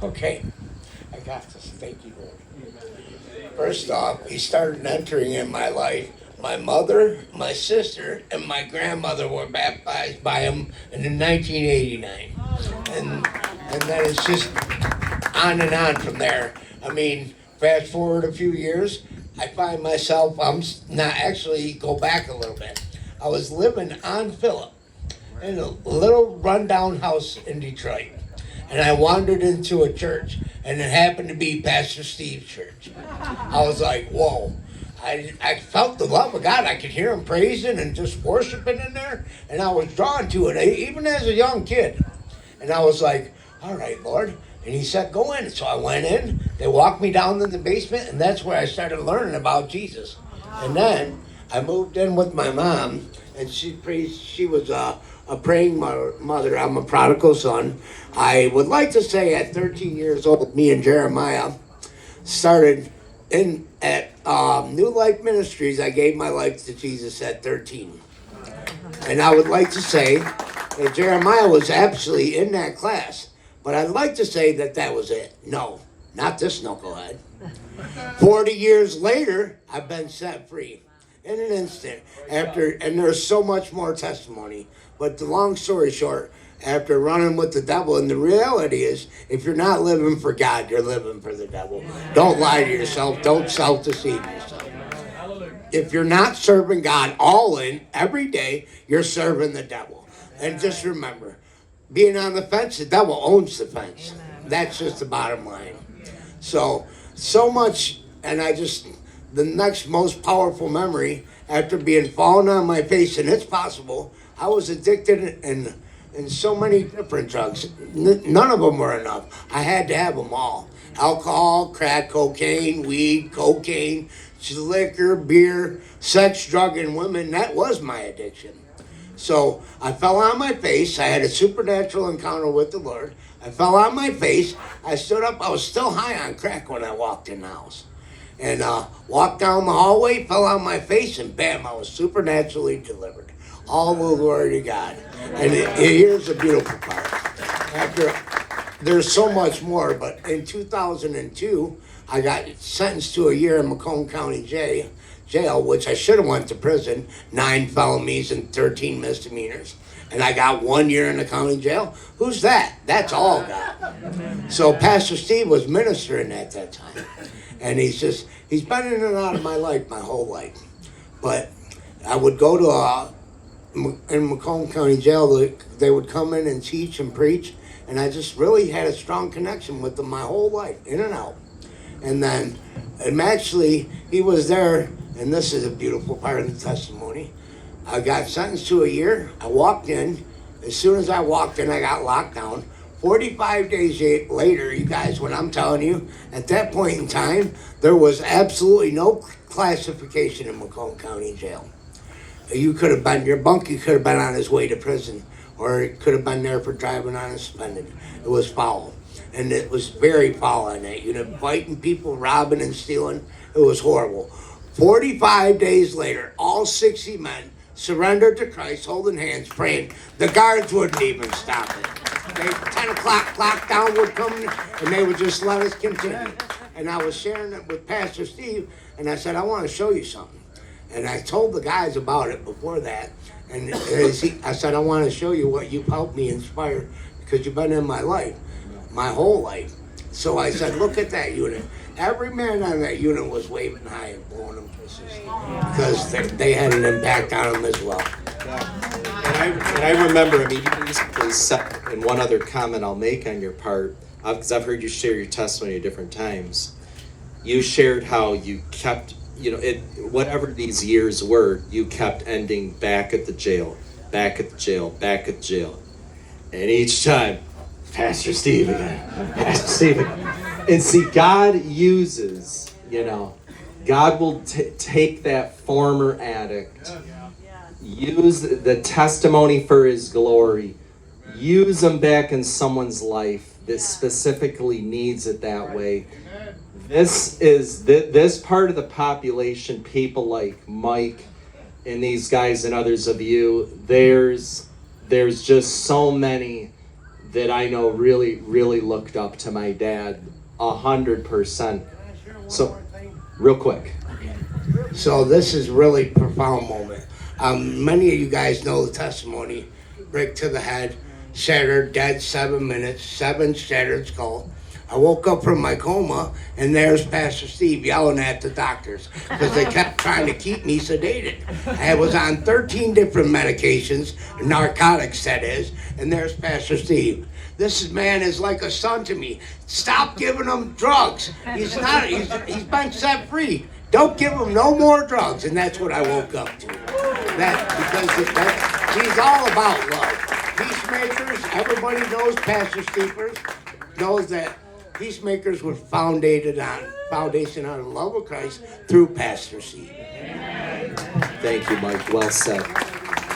Okay, I got this. Thank you, Lord. First off, he started entering in my life. My mother, my sister, and my grandmother were baptized by him in 1989. And then it's just on and on from there. I mean, fast forward a few years, I find myself, I'm not actually, go back a little bit. I was living on Phillip in a little rundown house in Detroit. And I wandered into a church, and it happened to be Pastor Steve's church. I was like, whoa. I felt the love of God. I could hear him praising and just worshiping in there, and I was drawn to it, even as a young kid. And I was like, all right, Lord. And he said, go in. So I went in. They walked me down in the basement, and that's where I started learning about Jesus. And then I moved in with my mom, and she was a praying mother. I'm a prodigal son. I would like to say at 13 years old, me and Jeremiah started in at New Life Ministries. I gave my life to Jesus at 13. And I would like to say that Jeremiah was actually in that class. But I'd like to say that that was it. No, not this knucklehead. 40 years later, I've been set free in an instant. And there's so much more testimony. But the long story short, after running with the devil, and the reality is, if you're not living for God, you're living for the devil. Don't lie to yourself. Don't self-deceive yourself. If you're not serving God all in every day, you're serving the devil. And just remember, being on the fence, the devil owns the fence. That's just the bottom line. So much, and the next most powerful memory, after being fallen on my face, and it's possible, I was addicted in so many different drugs. None of them were enough. I had to have them all. Alcohol, crack, cocaine, weed, cocaine, liquor, beer, sex, drug, and women. That was my addiction. So I fell on my face. I had a supernatural encounter with the Lord. I fell on my face. I stood up. I was still high on crack when I walked in the house. And walked down the hallway, fell on my face, and bam, I was supernaturally delivered. All the glory to God. And here's the beautiful part. There's so much more, but in 2002, I got sentenced to a year in Macomb County jail, which I should have went to prison, 9 felonies and 13 misdemeanors. And I got 1 year in the county jail. Who's that? That's all God. So Pastor Steve was ministering at that time. And he's been in and out of my life my whole life. But I would go to in Macomb County Jail, they would come in and teach and preach, and I just really had a strong connection with them my whole life, in and out. And then, he was there, and this is a beautiful part of the testimony. I got sentenced to a year. I walked in. As soon as I walked in, I got locked down. 45 days later, you guys, what I'm telling you, at that point in time, there was absolutely no classification in Macomb County Jail. You could have been, your bunkie could have been on his way to prison, or it could have been there for driving unsuspended. It was foul. And it was very foul on that. You know, fighting people, robbing and stealing. It was horrible. 45 days later, all 60 men surrendered to Christ, holding hands, praying. The guards wouldn't even stop it. 10 o'clock clock down would come, and they would just let us continue. And I was sharing it with Pastor Steve, and I said, I want to show you something. And I told the guys about it before that. And I said, I want to show you what you've helped me inspire, because you've been in my life, my whole life. So I said, look at that unit. Every man on that unit was waving high and blowing them kisses, because they had an impact on them as well. And I remember, you basically said, and one other comment I'll make on your part, because I've heard you share your testimony at different times. You shared how you kept, whatever these years were, you kept ending back at the jail, back at the jail, back at the jail. And each time, Pastor Steve again, Pastor Steve again. And see, God uses, God will take that former addict, use the testimony for his glory, use them back in someone's life that specifically needs it that way. This part of the population, people like Mike and these guys and others of you, there's just so many that I know really looked up to my dad 100%. So, real quick. So this is really profound moment. Many of you guys know the testimony. Break to the head, shattered, dead 7 minutes, 7 shattered skull. I woke up from my coma, and there's Pastor Steve yelling at the doctors because they kept trying to keep me sedated. I was on 13 different medications, narcotics that is, and there's Pastor Steve. This man is like a son to me. Stop giving him drugs. He's been set free. Don't give him no more drugs, and that's what I woke up to. He's all about love. Peacemakers, everybody knows Pastor Steepers, knows that Peacemakers was foundation on the love of Christ through Pastor Steve. Thank you, Mike. Well said.